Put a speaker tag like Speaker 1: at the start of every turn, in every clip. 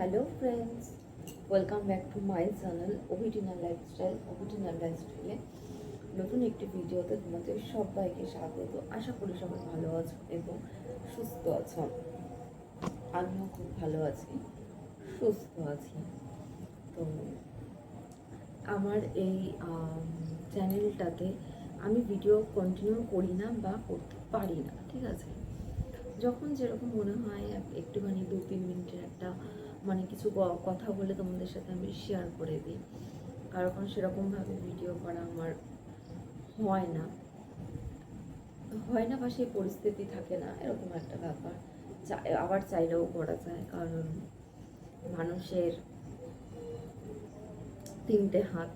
Speaker 1: Hello friends, welcome back to my channel অভিটিনার লাইফস্টাইলে নতুন একটি ভিডিওতে তোমাদের সবাইকে স্বাগত। আশা করি সবাই ভালো আছো এবং সুস্থ আছো। আমিও খুব ভালো আছি, সুস্থ আছি। তো আমার এই চ্যানেলটাতে আমি ভিডিও কন্টিনিউ করি না বা করতে পারি না, ঠিক আছে। যখন যেরকম মনে হয় একটুখানি 2-3 মিনিটের একটা কিছু কথা বলে তোমাদের সাথে আমি শেয়ার করে দিই, কারণ সেরকমভাবে ভিডিও করা আমার হয় না বা সেই পরিস্থিতি থাকে না, এরকম একটা ব্যাপার। আবার চাইলেও করা যায়, কারণ মানুষের 3টে হাত,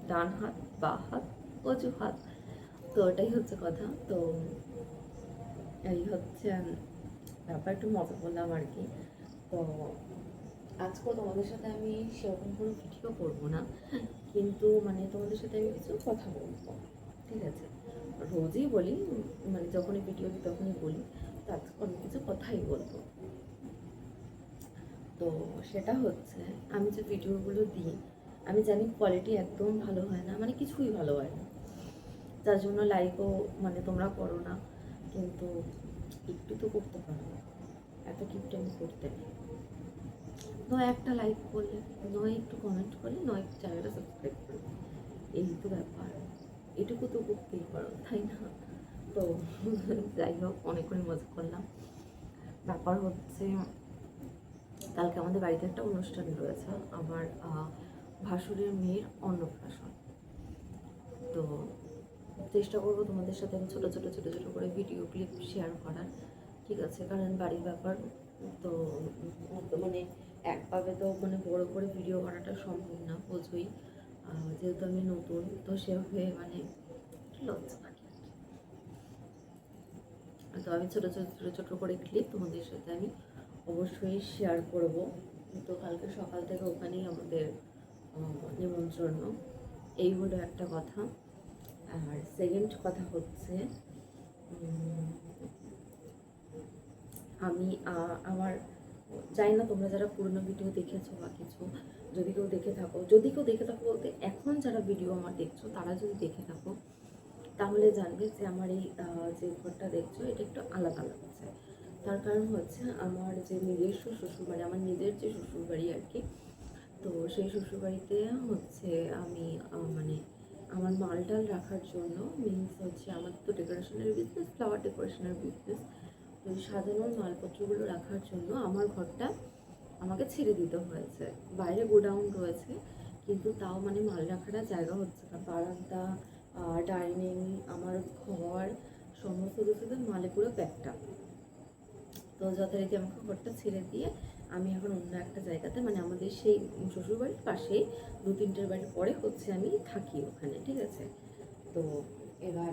Speaker 1: ডান হাত, বা হাত, অজু হাত। তো ওটাই হচ্ছে কথা। তো এই হচ্ছে ব্যাপার, একটু মজা করলাম আর কি। তো আজকেও তোমাদের সাথে আমি সেরকম কোনো ভিডিও করবো না, কিন্তু তোমাদের সাথে আমি কিছু কথা বলবো, ঠিক আছে। রোজই বলি, যখনই ভিডিও দিই তখনই বলি, তো আজকে আমি কিছু কথাই বলবো। তো সেটা হচ্ছে, আমি যে ভিডিওগুলো দিই আমি জানি কোয়ালিটি একদম ভালো হয় না, কিছুই ভালো হয় না, যার জন্য লাইকও তোমরা করো না, কিন্তু একটু তো করতে পারো, এত কিপটা আমি করতে নেই। নয় একটা লাইক করলে, নয় একটু কমেন্ট করলে, নয় একটু চ্যানেলটা সাবস্ক্রাইব করলে, এই তো ব্যাপার, এটুকু তো করতেই পারো, তাই না? তো যাই হোক, অনেকক্ষণ মজা করলাম। ব্যাপার হচ্ছে, কালকে আমাদের বাড়িতে একটা অনুষ্ঠান রয়েছে, আমার ভাসুরের মেয়ের অন্নপ্রাশন। তো চেষ্টা করবো তোমাদের সাথে আমি ছোটো ছোটো করে ভিডিও ক্লিপ শেয়ার করার, ঠিক আছে। কারণ বাড়ির ব্যাপার তো একভাবে তো বড় করে ভিডিও করাটা সম্ভব না, বোঝোই। যেহেতু আমি নতুন, তো সেভাবে লজ্জা লাগে। তো আমি ছোটো করে ক্লিপ তোমাদের সাথে আমি অবশ্যই শেয়ার করব। তো কালকে সকাল থেকে ওখানেই আমাদের নিমন্ত্রণ, এই হলো একটা কথা। আর সেকেন্ড কথা হচ্ছে, আমি আমার জানি না তোমরা যারা পুরনো ভিডিও দেখেছো বা কিছু, যদি কেউ দেখে থাকো বলতে এখন যারা ভিডিও আমার দেখছো তারা যদি দেখে থাকো, তাহলে জানবে যে আমার এই যে ঘরটা দেখছো এটা একটু আলাদা লাগছে। তার কারণ হচ্ছে, আমার যে নিজস্ব শ্বশুরবাড়ি, আমার নিজের যে শ্বশুরবাড়ি আর কি, তো সেই শ্বশুরবাড়িতে হচ্ছে আমি আমার মালটাল রাখার জন্য, মিনস হচ্ছে আমার তো ডেকোরেশনের বিজনেস, ফ্লাওয়ার ডেকোরেশনের বিজনেস, তো সাজানোর মালপত্রগুলো রাখার জন্য আমার ঘরটা আমাকে ছেড়ে দিতে হয়েছে। বাইরে গোডাউন রয়েছে, কিন্তু তাও মাল রাখাটা জায়গা হচ্ছে না। বারান্দা, ডাইনিং, আমার ঘর, সমস্ত কিছুতে মালে পুরো প্যাকটা। তো যথারীতি আমাকে ঘরটা ছেড়ে দিয়ে আমি এখন অন্য একটা জায়গাতে, আমাদের সেই শ্বশুরবাড়ির পাশেই 2-3টের বাড়ি পরে হচ্ছে আমি থাকি ওখানে, ঠিক আছে। তো এবার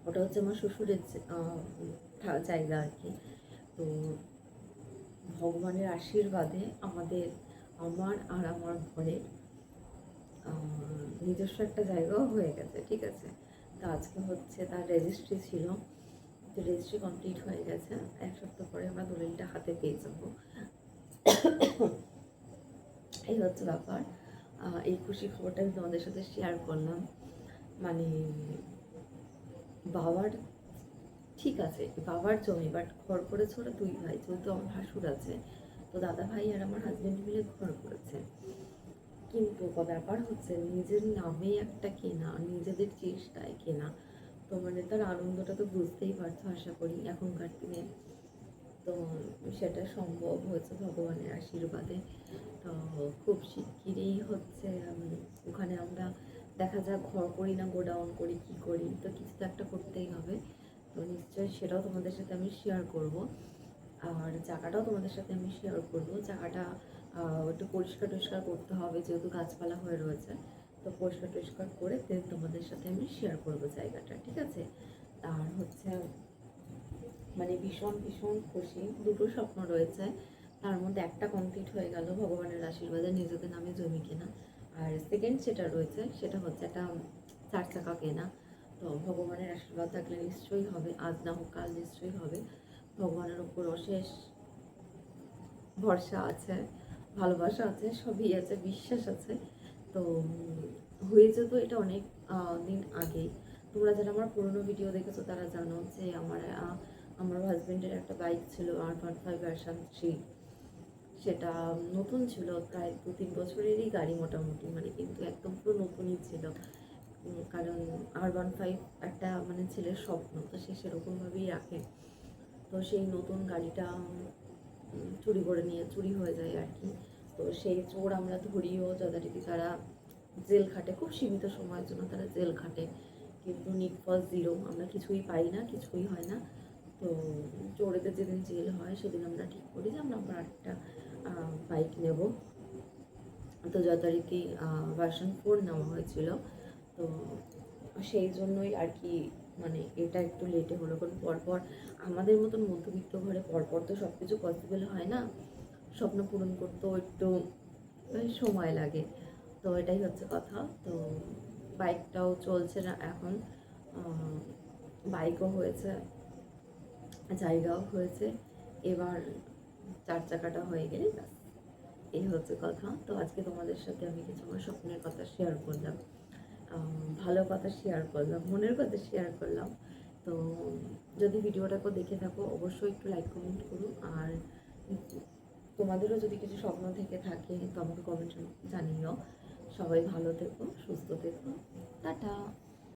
Speaker 1: ওটা হচ্ছে আমার শ্বশুরের জায়গা আর কি। তো ভগবানের আশীর্বাদে আমার আর আমার ঘরে নিজস্ব একটা জায়গাও হয়ে গেছে, ঠিক আছে। তো আজকে হচ্ছে তার রেজিস্ট্রি ছিল, তো রেজিস্ট্রি কমপ্লিট হয়ে গেছে। 1 সপ্তাহ পরে আমরা দলিলটা হাতে পেয়ে যাবো, এই হচ্ছে ব্যাপার। এই খুশি খবরটা আমি তোমাদের সাথে শেয়ার করলাম। বাবার, ঠিক আছে, বাবার জমি, বাট ঘর করেছে ওরা 2 ভাই, যেহেতু আমার ভাসুর আছে, তো দাদা ভাই আর আমার হাজব্যান্ড মিলে ঘর করেছে। কিন্তু ব্যাপার হচ্ছে, নিজের নামে একটা কেনা, নিজেদের চেষ্টায় কেনা, তো তার আনন্দটা তো বুঝতেই পারছো আশা করি এখনকার দিনে। তো সেটা সম্ভব হয়েছে ভগবানের আশীর্বাদে। তো খুব শিগগিরই হচ্ছে ওখানে আমরা দেখা যাক ঘর করি না গোডাউন করি, কি করি, তো কিছু তো একটা করতেই হবে। তো নিশ্চয়ই সেটাও তোমাদের সাথে আমি শেয়ার করব। আর জায়গাটাও তোমাদের সাথে আমি শেয়ার করব। জায়গাটা একটু পরিষ্কার টরিষ্কার করতে হবে, যেহেতু গাছপালা হয়ে রয়েছে, তো পরিষ্কার টরিষ্কার করে দেন তোমাদের সাথে আমি শেয়ার করব জায়গাটা, ঠিক আছে। আর হচ্ছে ভীষণ ভীষণ খুশি, 2টো স্বপ্ন রয়েছে, তার মধ্যে একটা কমপ্লিট হয়ে গেল ভগবানের আশীর্বাদে, নিজেদের নামে জমি কেনা। আর সেকেন্ড যেটা রয়েছে সেটা হচ্ছে একটা 4 চাকা কেনা। তো ভগবানের আশীর্বাদ থাকলে নিশ্চয়ই হবে, আজ না হোক কাল নিশ্চয়ই হবে। ভগবানের উপর অশেষ ভরসা আছে, ভালোবাসা আছে, সবই আছে, বিশ্বাস আছে। তো হয়েছে তো এটা অনেক দিন আগেই। তোমরা যারা আমার পুরোনো ভিডিও দেখেছো তারা জানো যে আমার হাজব্যান্ডের একটা বাইক ছিল R15 ভার্সন 3। সেটা নতুন ছিল, প্রায় 2-3 বছরেরই গাড়ি মোটামুটি, মানে কিন্তু একদম পুরো নতুনই ছিল। কারণ R15 একটা মানে ছেলের স্বপ্ন, তো সে সেরকমভাবেই রাখে। তো সেই নতুন গাড়িটা চুরি হয়ে যায় আর কি। তো সেই চোর আমরা ধরিও যথারীতি, তারা জেল খাটে, খুব সীমিত সময়ের জন্য তারা জেল খাটে, কিন্তু নিট ফর জিরো, আমরা কিছুই পাই না, কিছুই হয় না। তো চোরেদের যেদিন জেল হয় সেদিন আমরা ঠিক করি যে আমরা আবার একটা বাইক নেব। তো যথারীতি ভার্সন 4 নেওয়া হয়েছিল। তো সেই জন্যই আর কি, মানে এটা একটু লেটে হলো, কারণ পরপর আমাদের মতন মধ্যবিত্ত ঘরে পরপর তো সব কিছু পসিবল হয় না, স্বপ্ন পূরণ করতেও একটু সময় লাগে। তো এটাই হচ্ছে কথা। তো বাইকটাও চলছে না এখন, বাইকও হয়েছে, জায়গাও হয়েছে, এবার 4 চাকাটা হয়ে গেলে ব্যাস, এই হচ্ছে কথা। তো আজকে তোমাদের সাথে আমি কিছু আমার স্বপ্নের কথা শেয়ার করলাম, ভালো কথা শেয়ার করলাম, মনের কথা শেয়ার করলাম। তো যদি ভিডিওটাকে দেখে থাকো অবশ্যই একটু লাইক কমেন্ট করো, আর তোমাদেরও যদি কিছু স্বপ্ন থেকে থাকে তো আমাকে কমেন্ট জানিও। সবাই ভালো থেকো, সুস্থ থেকো, টাটা।